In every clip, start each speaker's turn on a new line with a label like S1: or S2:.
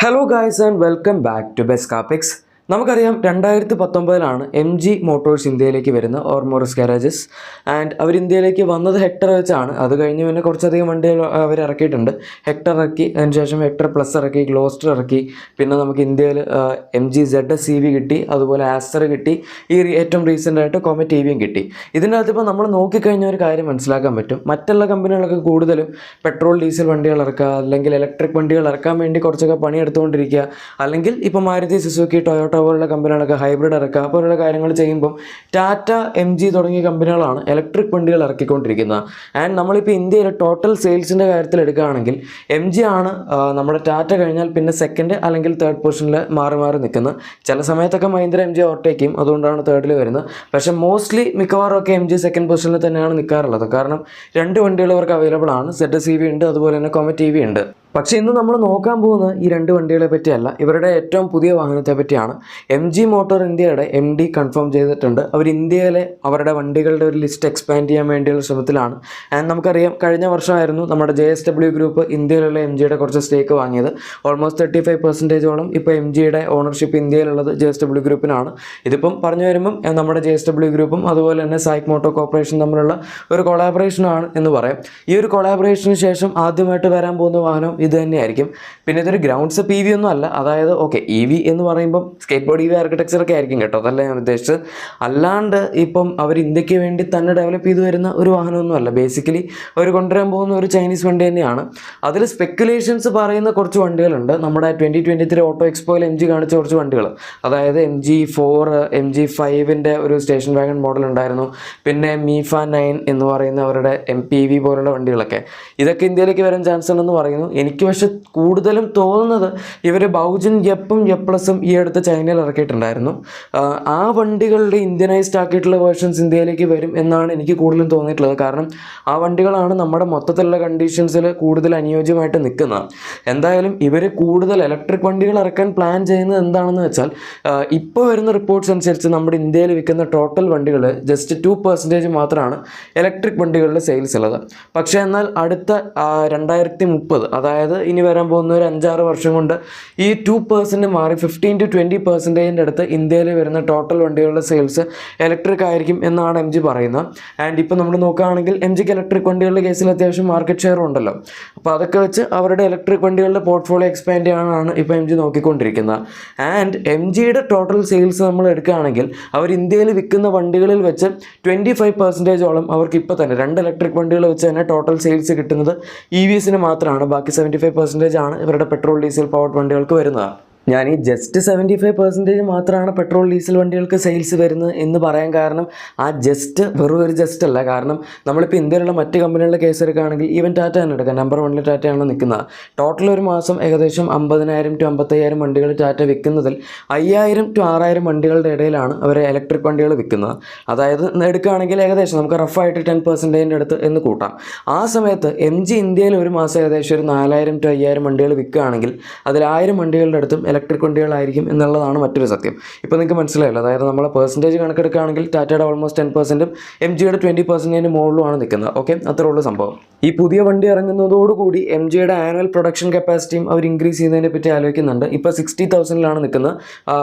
S1: Hello guys and welcome back to Best Car Picks. നമുക്കറിയാം 2019 M G Motors ഇന്ത്യയിലേക്ക് വരുന്ന ഓർമോറസ് garages and അവർ ഇന്ത്യയിലേക്ക് വന്നത് ഹെക്ടർ വെച്ചാണ്. അത് കഴിഞ്ഞ് പിന്നെ കുറച്ചധികം വണ്ടികൾ അവർ ഇറക്കിയിട്ടുണ്ട്. ഹെക്ടർ ഇറക്കി, അതിനുശേഷം ഹെക്ടർ പ്ലസ് ഇറക്കി, ഗ്ലോസ്റ്റർ ഇറക്കി, പിന്നെ നമുക്ക് ഇന്ത്യയിൽ എം ജി ZS-EV കിട്ടി, അതുപോലെ ആസ്റ്റർ കിട്ടി, ഈ ഏറ്റവും റീസെൻ്റ് ആയിട്ട് കോമറ്റ് EVയും കിട്ടി. ഇതിൻ്റെ അകത്ത് ഇപ്പോൾ നമ്മൾ നോക്കിക്കഴിഞ്ഞ ഒരു കാര്യം മനസ്സിലാക്കാൻ പറ്റും. മറ്റുള്ള കമ്പനികളൊക്കെ കൂടുതലും പെട്രോൾ ഡീസൽ വണ്ടികൾ ഇറക്കുക, അല്ലെങ്കിൽ ഇലക്ട്രിക് വണ്ടികൾ ഇറക്കാൻ വേണ്ടി കുറച്ചൊക്കെ പണിയെടുത്തുകൊണ്ടിരിക്കുക, അല്ലെങ്കിൽ ഇപ്പോൾ മാരുതി സുസുക്കി ടൊയോട്ട പോലുള്ള കമ്പനികളൊക്കെ ഹൈബ്രിഡ് ഇറക്കുക പോലുള്ള കാര്യങ്ങൾ ചെയ്യുമ്പം ടാറ്റ എം ജി തുടങ്ങിയ കമ്പനികളാണ് ഇലക്ട്രിക് വണ്ടികൾ ഇറക്കിക്കൊണ്ടിരിക്കുന്നത്. ആൻഡ് നമ്മളിപ്പോൾ ഇന്ത്യയിലെ ടോട്ടൽ സെയിൽസിൻ്റെ കാര്യത്തിൽ എടുക്കുകയാണെങ്കിൽ എം ജി ആണ് നമ്മുടെ ടാറ്റ കഴിഞ്ഞാൽ പിന്നെ സെക്കൻഡ് അല്ലെങ്കിൽ തേർഡ് പൊസിഷനിൽ മാറി മാറി നിൽക്കുന്നത്. ചില സമയത്തൊക്കെ മഹീന്ദ്ര എം ജി ഓവർടേക്ക് ചെയ്യും, അതുകൊണ്ടാണ് തേർഡിൽ വരുന്നത്. പക്ഷേ മോസ്റ്റ്ലി മിക്കവാറും ഒക്കെ എം ജി സെക്കൻഡ് പൊസിഷനിൽ തന്നെയാണ് നിൽക്കാറുള്ളത്. കാരണം രണ്ട് വണ്ടികൾ അവർക്ക് അവൈലബിൾ ആണ്. ZS-EV ഉണ്ട്, അതുപോലെ തന്നെ കോമറ്റ് EV ഉണ്ട്. പക്ഷേ ഇന്ന് നമ്മൾ നോക്കാൻ പോകുന്നത് ഈ രണ്ട് വണ്ടികളെ പറ്റിയല്ല, ഇവരുടെ ഏറ്റവും പുതിയ വാഹനത്തെ പറ്റിയാണ്. എം ജി മോട്ടോർ ഇന്ത്യയുടെ MD കൺഫേം ചെയ്തിട്ടുണ്ട്. അവർ ഇന്ത്യയിലെ അവരുടെ വണ്ടികളുടെ ഒരു ലിസ്റ്റ് എക്സ്പാൻഡ് ചെയ്യാൻ വേണ്ടിയുള്ള ശ്രമത്തിലാണ്. ആൻഡ് നമുക്കറിയാം, കഴിഞ്ഞ വർഷമായിരുന്നു നമ്മുടെ JSW ഗ്രൂപ്പ് ഇന്ത്യയിലുള്ള എം ജിയുടെ കുറച്ച് സ്റ്റേക്ക് വാങ്ങിയത്. ഓൾമോസ്റ്റ് 35% ഇപ്പോൾ എം ജിയുടെ ഓണർഷിപ്പ് ഇന്ത്യയിലുള്ളത് JSW ഗ്രൂപ്പിനാണ്. ഇതിപ്പം പറഞ്ഞു വരുമ്പം നമ്മുടെ JSW ഗ്രൂപ്പും അതുപോലെ തന്നെ സായിക് മോട്ടോർ കോർപ്പറേഷൻ തമ്മിലുള്ള ഒരു കൊളാബറേഷനാണ് എന്ന് പറയാം. ഈ ഒരു കൊളാബറേഷന് ശേഷം ആദ്യമായിട്ട് വരാൻ പോകുന്ന വാഹനം ഇത് തന്നെയായിരിക്കും. പിന്നെ ഇതൊരു ഗ്രൗണ്ട്സ് EV ഒന്നും അല്ല. അതായത് EV എന്ന് പറയുമ്പം സ്കേറ്റ് ബോർഡ് EV ആർക്കിടെക്ചറൊക്കെ ആയിരിക്കും കേട്ടോ, അതല്ല ഞാൻ ഉദ്ദേശിച്ചത്. അല്ലാണ്ട് ഇപ്പം അവർ ഇന്ത്യക്ക് വേണ്ടി തന്നെ ഡെവലപ്പ് ചെയ്ത് വരുന്ന ഒരു വാഹനമൊന്നും അല്ല. ബേസിക്കലി അവർ കൊണ്ടുവരാൻ പോകുന്ന ഒരു ചൈനീസ് വണ്ടി തന്നെയാണ്. അതിൽ സ്പെക്കുലേഷൻസ് പറയുന്ന കുറച്ച് വണ്ടികളുണ്ട്. നമ്മുടെ 2023 ഓട്ടോ എക്സ്പോയിൽ എം ജി കാണിച്ച കുറച്ച് വണ്ടികൾ, അതായത് MG4, MG5ൻ്റെ ഒരു സ്റ്റേഷൻ വാഗൺ മോഡൽ ഉണ്ടായിരുന്നു, പിന്നെ മീഫ 9 എന്ന് പറയുന്ന അവരുടെ MPV പോലുള്ള വണ്ടികളൊക്കെ. ഇതൊക്കെ ഇന്ത്യയിലേക്ക് വരാൻ ചാൻസ് ഉണ്ടെന്ന് പറയുന്നു. എനിക്ക് പക്ഷെ കൂടുതലും തോന്നുന്നത് ഇവർ ബൗജൻ എപ്പും എപ്ലസും ഈ അടുത്ത് ചൈനയിൽ ഇറക്കിയിട്ടുണ്ടായിരുന്നു. ആ വണ്ടികളുടെ ഇന്ത്യനൈസ്ഡ് ആക്കിയിട്ടുള്ള വേർഷൻസ് ഇന്ത്യയിലേക്ക് വരും എന്നാണ് എനിക്ക് കൂടുതലും തോന്നിയിട്ടുള്ളത്. കാരണം ആ വണ്ടികളാണ് നമ്മുടെ മൊത്തത്തിലുള്ള കണ്ടീഷൻസിൽ കൂടുതൽ അനുയോജ്യമായിട്ട് നിൽക്കുന്നത്. എന്തായാലും ഇവർ കൂടുതൽ ഇലക്ട്രിക് വണ്ടികൾ ഇറക്കാൻ പ്ലാൻ ചെയ്യുന്നത് എന്താണെന്ന് വെച്ചാൽ, ഇപ്പോൾ വരുന്ന റിപ്പോർട്ട്സ് അനുസരിച്ച് നമ്മുടെ ഇന്ത്യയിൽ വിൽക്കുന്ന ടോട്ടൽ വണ്ടികൾ ജസ്റ്റ് 2% മാത്രമാണ് ഇലക്ട്രിക് വണ്ടികളുടെ സെയിൽസ് ഉള്ളത്. പക്ഷേ എന്നാൽ അടുത്ത 2030, അതായത് ഇനി വരാൻ പോകുന്ന ഒരു 5-6 വർഷം കൊണ്ട് ഈ 2% മാറി 15 to 20% അടുത്ത് ഇന്ത്യയിൽ വരുന്ന ടോട്ടൽ വണ്ടികളുടെ സെയിൽസ് ഇലക്ട്രിക് ആയിരിക്കും എന്നാണ് എം ജി പറയുന്നത്. ആൻഡ് ഇപ്പോൾ നമ്മൾ നോക്കുകയാണെങ്കിൽ എം ജിക്ക് ഇലക്ട്രിക് വണ്ടികളുടെ കേസിൽ അത്യാവശ്യം മാർക്കറ്റ് ഷെയർ ഉണ്ടല്ലോ. അപ്പോൾ അതൊക്കെ വെച്ച് അവരുടെ ഇലക്ട്രിക് വണ്ടികളുടെ പോർട്ട്ഫോളിയോ എക്സ്പാൻഡ് ചെയ്യാനാണ് ഇപ്പോൾ എം ജി നോക്കിക്കൊണ്ടിരിക്കുന്നത്. ആൻഡ് എം ജിയുടെ ടോട്ടൽ സെയിൽസ് നമ്മൾ എടുക്കുകയാണെങ്കിൽ അവർ ഇന്ത്യയിൽ വിൽക്കുന്ന വണ്ടികളിൽ വെച്ച് 25% അവർക്ക് ഇപ്പോൾ തന്നെ 2 ഇലക്ട്രിക് വണ്ടികൾ വെച്ച് തന്നെ ടോട്ടൽ സെയിൽസ് കിട്ടുന്നത് EVസിന് മാത്രമാണ്. ബാക്കി 75% ആണ് ഇവരുടെ പെട്രോൾ ഡീസൽ പവർഡ് വണ്ടികൾക്ക് വരുന്നത്. ഞാൻ ഈ ജസ്റ്റ് 75% മാത്രമാണ് പെട്രോൾ ഡീസൽ വണ്ടികൾക്ക് സെയിൽസ് വരുന്നത് എന്ന് പറയാൻ കാരണം, ആ ജസ്റ്റ് വെറും ഒരു ജസ്റ്റ് അല്ല. കാരണം നമ്മളിപ്പോൾ ഇന്ത്യയിലുള്ള മറ്റ് കമ്പനികളുടെ കേസ് എടുക്കുകയാണെങ്കിൽ ഈവൻ ടാറ്റ തന്നെ എടുക്കാം, നമ്പർ 1 ടാറ്റയാണ് നിൽക്കുന്നത്. ടോട്ടൽ ഒരു മാസം ഏകദേശം 50,000 to 55,000 വണ്ടികൾ ടാറ്റ വിൽക്കുന്നതിൽ 5,000 to 6,000 വണ്ടികളുടെ ഇടയിലാണ് അവർ ഇലക്ട്രിക് വണ്ടികൾ വിൽക്കുന്നത്. അതായത് എടുക്കുകയാണെങ്കിൽ ഏകദേശം നമുക്ക് റഫായിട്ട് 10% അടുത്ത് എന്ന് കൂട്ടാം. ആ സമയത്ത് എം ജി ഇന്ത്യയിൽ ഒരു മാസം ഏകദേശം ഒരു 4,000 to 5,000 വണ്ടികൾ വിൽക്കുകയാണെങ്കിൽ അതിൽ 1000 വണ്ടികളുടെ അടുത്തും ഇലക്ട്രിക് വണ്ടികളായിരിക്കും എന്നുള്ളതാണ് മറ്റൊരു സത്യം. ഇപ്പോൾ നിങ്ങൾക്ക് മനസ്സിലായല്ലോ. അതായത് നമ്മൾ പെർസെൻറ്റേജ് കണക്കെടുക്കുകയാണെങ്കിൽ ടാറ്റയുടെ ഓൾമോസ്റ്റ് 10%, എം ജിയുടെ 20% മുകളിലുമാണ് നിൽക്കുന്നത്. ഓക്കെ, അത്രേ ഉള്ളൂ സംഭവം. ഈ പുതിയ വണ്ടി ഇറങ്ങുന്നതോടുകൂടി എം ജിയുടെ ആനുവൽ പ്രൊഡക്ഷൻ കപ്പാസിറ്റിയും അവർ ഇൻക്രീസ് ചെയ്യുന്നതിനെ പറ്റി ആലോചിക്കുന്നുണ്ട്. ഇപ്പോൾ 60,000 നിൽക്കുന്നത്.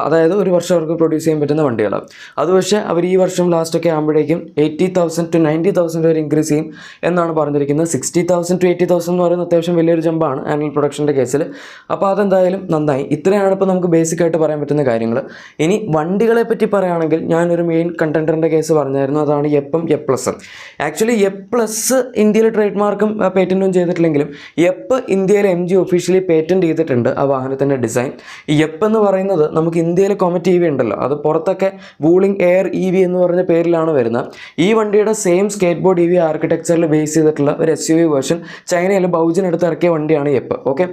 S1: അതായത് ഒരു വർഷം അവർക്ക് പ്രൊഡ്യൂസ് ചെയ്യാൻ പറ്റുന്ന വണ്ടികൾ. അത് പക്ഷേ അവർ ഈ വർഷം ലാസ്റ്റൊക്കെ ആകുമ്പോഴേക്കും 80,000 to 90,000 വരെ ഇൻക്രീസ് ചെയ്യും എന്നാണ് പറഞ്ഞിരിക്കുന്നത്. 60,000 to 80,000 എന്ന് പറയുന്നത് അത്യാവശ്യം വലിയൊരു ജമ്പാണ് ആനുവൽ പ്രൊഡക്ഷൻ്റെ കേസിൽ. അപ്പോൾ അതെന്തായാലും നന്നായി. ഇത്രയാണ് ഇപ്പോൾ നമുക്ക് ബേസിക്കായിട്ട് പറയാൻ പറ്റുന്ന കാര്യങ്ങൾ. ഇനി വണ്ടികളെ പറ്റി പറയുകയാണെങ്കിൽ ഞാനൊരു മെയിൻ കണ്ടൻറ്ററിൻ്റെ കേസ് പറഞ്ഞായിരുന്നു, അതാണ് എപ്പും എപ്ലസും. ആക്ച്വലി എപ്ലസ് ഇന്ത്യയിൽ ട്രേഡ് മാർക്കും പേറ്റൻറ്റും ചെയ്തിട്ടില്ലെങ്കിലും എപ്പ് ഇന്ത്യയിൽ എം ജി ഒഫീഷ്യലി പേറ്റൻറ്റ് ചെയ്തിട്ടുണ്ട് ആ വാഹനത്തിൻ്റെ ഡിസൈൻ. ഈ എപ്പ് എന്ന് പറയുന്നത് നമുക്ക് ഇന്ത്യയിൽ കോമറ്റ് EV ഉണ്ടല്ലോ, അത് പുറത്തൊക്കെ വൂളിംഗ് എയർ EV എന്ന് പറഞ്ഞ പേരിലാണ് വരുന്നത്. ഈ വണ്ടിയുടെ സെയിം സ്കേറ്റ് ബോർഡ് EV ആർക്കിടെക്ചറിൽ ബേസ് ചെയ്തിട്ടുള്ള ഒരു SUV വേർഷൻ ചൈനയിൽ ബൗജൻ എടുത്ത് ഇറക്കിയ വണ്ടിയാണ് എപ്പ്. ഓക്കെ,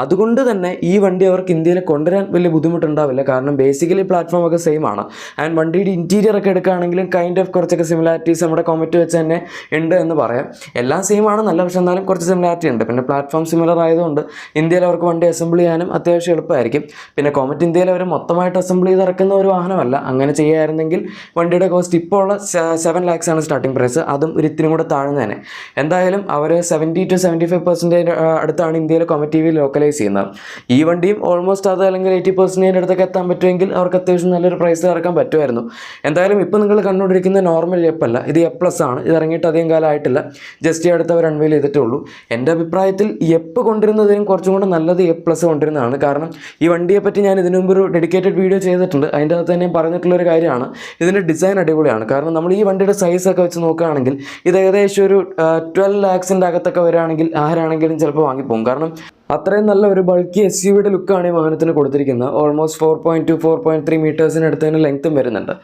S1: അതുകൊണ്ട് തന്നെ ഈ വണ്ടി അവർക്ക് ഇന്ത്യയിൽ കൊണ്ടുവരാൻ വലിയ ബുദ്ധിമുട്ടുണ്ടാവില്ല. കാരണം ബേസിക്കലി പ്ലാറ്റ്ഫോം ഒക്കെ സെയിം ആണ്. ആൻഡ് വണ്ടിയുടെ ഇൻറ്റീരിയർ ഒക്കെ എടുക്കുകയാണെങ്കിലും കൈൻഡ് ഓഫ് കുറച്ചൊക്കെ സിമിലാരിറ്റീസ് നമ്മുടെ കോമറ്റ് വെച്ച് തന്നെ ഉണ്ട് എന്ന് പറയാം. എല്ലാം സെയിം ആണ് ആണെന്നല്ല, പക്ഷെ എന്നാലും കുറച്ച് സിമിലാരിറ്റി ഉണ്ട്. പിന്നെ പ്ലാറ്റ്ഫോം സിമിലർ ആയതുകൊണ്ട് ഇന്ത്യയിൽ അവർക്ക് വണ്ടി അസംബിൾ ചെയ്യാനും അത്യാവശ്യം എളുപ്പമായിരിക്കും. പിന്നെ കോമറ്റ് ഇന്ത്യയിൽ അവർ മൊത്തമായിട്ട് അസംബിൾ ചെയ്ത് ഇറക്കുന്ന ഒരു വാഹനമല്ല. അങ്ങനെ ചെയ്യുകയായിരുന്നെങ്കിൽ വണ്ടിയുടെ കോസ്റ്റ് ഇപ്പോൾ ഉള്ള 7 lakhs ആണ് സ്റ്റാർട്ടിംഗ് പ്രൈസ്, അതും ഒരു ഇത്തിരി കൂടെ താഴ്ന്നതന്നെ. എന്തായാലും അവർ 70 to 75% അടുത്താണ് ഇന്ത്യയിൽ കോമറ്റ് ടി വി ലോക്കലൈസ് ചെയ്യുന്നത്. ഈ വണ്ടിയും ഓൾമോസ്റ്റ് അത് അല്ലെങ്കിൽ 80% അടുത്തൊക്കെ എത്താൻ പറ്റുമെങ്കിൽ അവർക്ക് അത്യാവശ്യം നല്ലൊരു പ്രൈസ് ഇറക്കാൻ പറ്റുമായിരുന്നു. എന്തായാലും ഇപ്പോൾ നിങ്ങൾ കണ്ടുകൊണ്ടിരിക്കുന്ന നോർമൽ എപ്പ് അല്ല, ഇത് എ+ ആണ്. ഇത് ഇറങ്ങിയിട്ട് അധികം കാലമായിട്ടില്ല, ജസ്റ്റ് ഈ അടുത്ത് അവർ അൺവെയിൽ ചെയ്തിട്ടേ ഉള്ളൂ. എൻ്റെ അഭിപ്രായത്തിൽ എപ്പ് കൊണ്ടിരുന്നതിനും കുറച്ചും കൂടെ നല്ലത് എ+ കൊണ്ടിരുന്നതാണ്. കാരണം ഈ വണ്ടിയെ പറ്റി ഞാൻ ഇതിനു മുമ്പ് ഒരു ഡെഡിക്കേറ്റഡ് വീഡിയോ ചെയ്തിട്ടുണ്ട്. അതിൻ്റെ അകത്ത് തന്നെ പറഞ്ഞിട്ടുള്ളൊരു കാര്യമാണ്, ഇതിൻ്റെ ഡിസൈൻ അടിപൊളിയാണ്. കാരണം നമ്മൾ ഈ വണ്ടിയുടെ സൈസൊക്കെ വെച്ച് നോക്കുകയാണെങ്കിൽ ഇത് ഏകദേശം ഒരു 12 lakhs അകത്തൊക്കെ വരികയാണെങ്കിൽ ആരാണെങ്കിലും ചിലപ്പോൾ വാങ്ങിപ്പോകും. കാരണം അത്രയും നല്ല ഒരു ബൾക്കി SUV ലുക്കാണ് ഈ വാഹനത്തിന് കൊടുത്തിരിക്കുന്നത്. ഓൾമോസ്റ്റ് 4.2 4.3 മീറ്റേഴ്സിന് തന്നെ ലെങ്ത്തും വരുന്നുണ്ട്.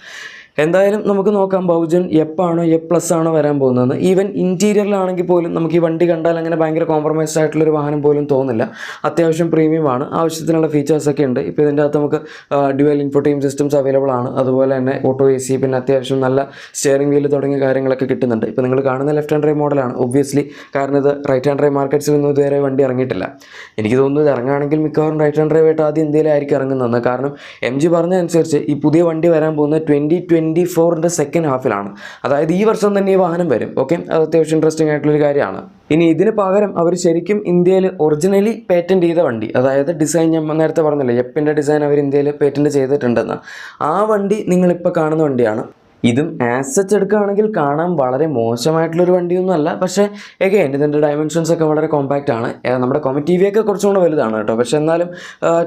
S1: എന്തായാലും നമുക്ക് നോക്കാം ബഹുജൻ എപ്പാണോ എ+ ആണോ വരാൻ പോകുന്നത്. ഈവൻ ഇൻറ്റീരിയറിലാണെങ്കിൽ പോലും നമുക്ക് ഈ വണ്ടി കണ്ടാൽ അങ്ങനെ ഭയങ്കര കോംപ്രമൈസ്ഡ് ആയിട്ടുള്ളൊരു വാഹനം പോലും തോന്നില്ല. അത്യാവശ്യം പ്രീമിയമാണ്, ആവശ്യത്തിനുള്ള ഫീച്ചേഴ്സൊക്കെ ഉണ്ട്. ഇപ്പോൾ ഇതിൻ്റെ അകത്ത് നമുക്ക് ഡ്യുവൽ ഇൻഫോർടൈൻമെൻറ്റ് സിസ്റ്റംസ് അവൈലബിൾ ആണ്. അതുപോലെ തന്നെ ഓട്ടോ AC, പിന്നെ അത്യാവശ്യം നല്ല സ്റ്റിയറിംഗ് വീല് തുടങ്ങിയ കാര്യങ്ങളൊക്കെ കിട്ടുന്നുണ്ട്. ഇപ്പോൾ നിങ്ങൾ കാണുന്ന ലെഫ്റ്റ് ഹാൻഡ് ഡ്രൈവ് മോഡലാണ് ഒബ്വിയസ്ലി, കാരണം ഇത് റൈറ്റ് ഹാൻഡ് ഡ്രൈവ് മാർക്കറ്റ്സിലൊന്നും ഇതുവരെ വണ്ടി ഇറങ്ങിയിട്ടില്ല. എനിക്ക് തോന്നുന്നു ഇത് ഇറങ്ങുകയാണെങ്കിൽ മിക്കവാറും റൈറ്റ് ഹാൻഡ് ഡ്രൈവ് ആയിട്ട് ആദ്യം ഇന്ത്യയിലായിരിക്കും ഇറങ്ങുന്നത്. കാരണം MG പറഞ്ഞതനുസരിച്ച് ഈ പുതിയ വണ്ടി വരാൻ പോകുന്നത് 2024 സെക്കൻഡ് ഹാഫിലാണ്. അതായത് ഈ വർഷം തന്നെ ഈ വാഹനം വരും. ഓക്കെ, അത് അത്യാവശ്യം ഇൻട്രസ്റ്റിംഗ് ആയിട്ടുള്ളൊരു കാര്യമാണ്. ഇനി ഇതിന് പകരം അവർ ശരിക്കും ഇന്ത്യയിൽ ഒറിജിനലി പേറ്റൻറ്റ് ചെയ്ത വണ്ടി, അതായത് ഡിസൈൻ ഞാൻ നേരത്തെ പറഞ്ഞില്ലേ എപ്പിൻ്റെ ഡിസൈൻ അവർ ഇന്ത്യയിൽ പേറ്റൻറ്റ് ചെയ്തിട്ടുണ്ടെന്ന്, ആ വണ്ടി നിങ്ങളിപ്പോൾ കാണുന്ന വണ്ടിയാണ്. ഇതും ആസച്ച് എടുക്കുകയാണെങ്കിൽ കാണാൻ വളരെ മോശമായിട്ടുള്ളൊരു വണ്ടിയൊന്നും അല്ല. പക്ഷേ എഗെയിൻ ഇതിൻ്റെ ഡയമെൻഷൻസ് ഒക്കെ വളരെ കോമ്പാക്റ്റ് ആണ്. നമ്മുടെ കോമറ്റ് ടി വി ഒക്കെ കുറച്ചും കൂടെ വലുതാണ് കേട്ടോ. പക്ഷേ എന്നാലും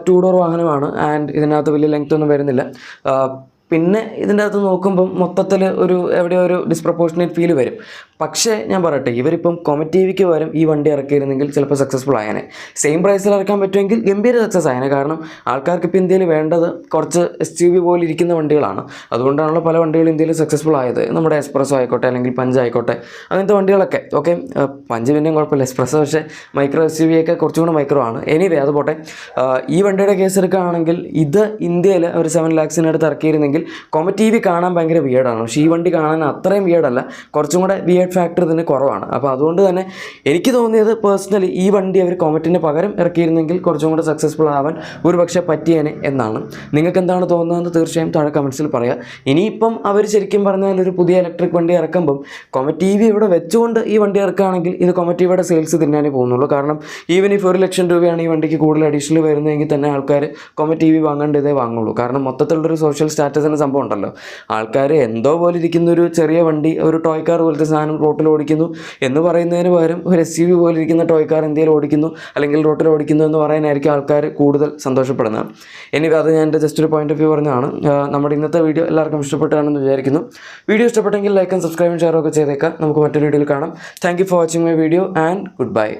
S1: 2 door വാഹനമാണ്. ആൻഡ് ഇതിനകത്ത് വലിയ ലെങ്ത് ഒന്നും വരുന്നില്ല. പിന്നെ ഇതിൻ്റെ അകത്ത് നോക്കുമ്പം മൊത്തത്തിൽ എവിടെയോ ഒരു ഡിസ്പ്രപ്പോർഷനേറ്റ് ഫീൽ വരും. പക്ഷേ ഞാൻ പറയട്ടെ, ഇവരിപ്പം കോമറ്റ് ടി വിക്ക് പകരം ഈ വണ്ടി ഇറക്കിയിരുന്നെങ്കിൽ ചിലപ്പോൾ സക്സസ്ഫുൾ ആയേനെ. സെയിം പ്രൈസിൽ ഇറക്കാൻ പറ്റുമെങ്കിൽ ഗംഭീര സക്സസ് ആയേനെ. കാരണം ആൾക്കാർക്ക് ഇപ്പോൾ ഇന്ത്യയിൽ വേണ്ടത് കുറച്ച് SUV പോലെ ഇരിക്കുന്ന വണ്ടികളാണ്. അതുകൊണ്ടാണല്ലോ പല വണ്ടികളും ഇന്ത്യയിൽ സക്സസ്ഫുൾ ആയത്. നമ്മുടെ എക്സ്പ്രസോ ആയിക്കോട്ടെ അല്ലെങ്കിൽ പഞ്ച് ആയിക്കോട്ടെ, അങ്ങനത്തെ വണ്ടികളൊക്കെ. ഓക്കെ, പഞ്ച് പിന്നെയും കുഴപ്പമില്ല, എക്സ്പ്രസോ പക്ഷേ മൈക്രോ SUV ഒക്കെ കുറച്ചും കൂടെ മൈക്രോ ആണ്. എനിവേ അത് പോട്ടെ. ഈ വണ്ടിയുടെ കേസ് എടുക്കുകയാണെങ്കിൽ ഇത് ഇന്ത്യയിൽ ഒരു 7 lakhs ഇറക്കിയിരുന്നെങ്കിൽ കോമറ്റ് ടി വി കാണാൻ ഭയങ്കര വിയേഡാണ്. പക്ഷേ ഈ വണ്ടി കാണാൻ അത്രയും വിയേഡല്ല, കുറച്ചും കൂടെ വിയേഡ് ഫാക്ടർ ഇതിന് കുറവാണ്. അപ്പോൾ അതുകൊണ്ട് തന്നെ എനിക്ക് തോന്നിയത് പേഴ്സണലി ഈ വണ്ടി അവർ കോമറ്റിന് പകരം ഇറക്കിയിരുന്നെങ്കിൽ കുറച്ചും കൂടെ സക്സസ്ഫുൾ ആവാൻ ഒരുപക്ഷെ പറ്റിയേനെ എന്നാണ്. നിങ്ങൾക്ക് എന്താണ് തോന്നുന്നതെന്ന് തീർച്ചയായും താഴെ കമൻസിൽ പറയുക. ഇനിയിപ്പം അവർ ശരിക്കും പറഞ്ഞാൽ ഒരു പുതിയ ഇലക്ട്രിക് വണ്ടി ഇറക്കുമ്പം കോമറ്റ് ടി വി ഇവിടെ വെച്ചുകൊണ്ട് ഈ വണ്ടി ഇറക്കുകയാണെങ്കിൽ ഇത് കോമറ്റ് ടി വിയുടെ സെയിൽസ് തിന്നാനേ പോകുന്നുള്ളൂ. കാരണം ഈവൻ ഇഫ് 1 ലക്ഷം രൂപയാണ് ഈ വണ്ടിക്ക് കൂടുതൽ അഡീഷണൽ വരുന്നതെങ്കിൽ തന്നെ ആൾക്കാർ കോമറ്റ് ടി വി വാങ്ങേണ്ടതേ വാങ്ങുള്ളൂ. കാരണം മൊത്തത്തിലുള്ളൊരു സോഷ്യൽ സ്റ്റാറ്റസിന് സംഭവം ഉണ്ടല്ലോ. ആൾക്കാർ എന്തോ പോലെ ഇരിക്കുന്ന ഒരു ചെറിയ വണ്ടി, ഒരു ടോയ് കാർ പോലത്തെ സാധനം റോട്ടിൽ ഓടിക്കുന്നു എന്ന് പറയുന്നതിന് പകരം ഒരു SUV പോലെ ഇരിക്കുന്ന ടോയ് കാർ ഇന്ത്യയിൽ ഓടിക്കുന്നു അല്ലെങ്കിൽ റോട്ടിൽ ഓടിക്കുന്നു എന്ന് പറയാനായിരിക്കും ആൾക്കാർ കൂടുതൽ സന്തോഷപ്പെടുന്നത്. ഇനി അത് ഞാൻ എൻ്റെ ജസ്റ്റ് ഒരു പോയിന്റ് ഓഫ് വ്യൂ പറഞ്ഞതാണ്. നമ്മുടെ ഇന്നത്തെ വീഡിയോ എല്ലാവർക്കും ഇഷ്ടപ്പെട്ടാണെന്ന് വിചാരിക്കുന്നു. വീഡിയോ ഇഷ്ടപ്പെട്ടെങ്കിൽ ലൈക്കും സബ്സ്ക്രൈബും ഷെയറും ഒക്കെ ചെയ്തേക്കാം. നമുക്ക് മറ്റൊരു വീഡിയോയിൽ കാണാം. Thank you for watching my video and good bye.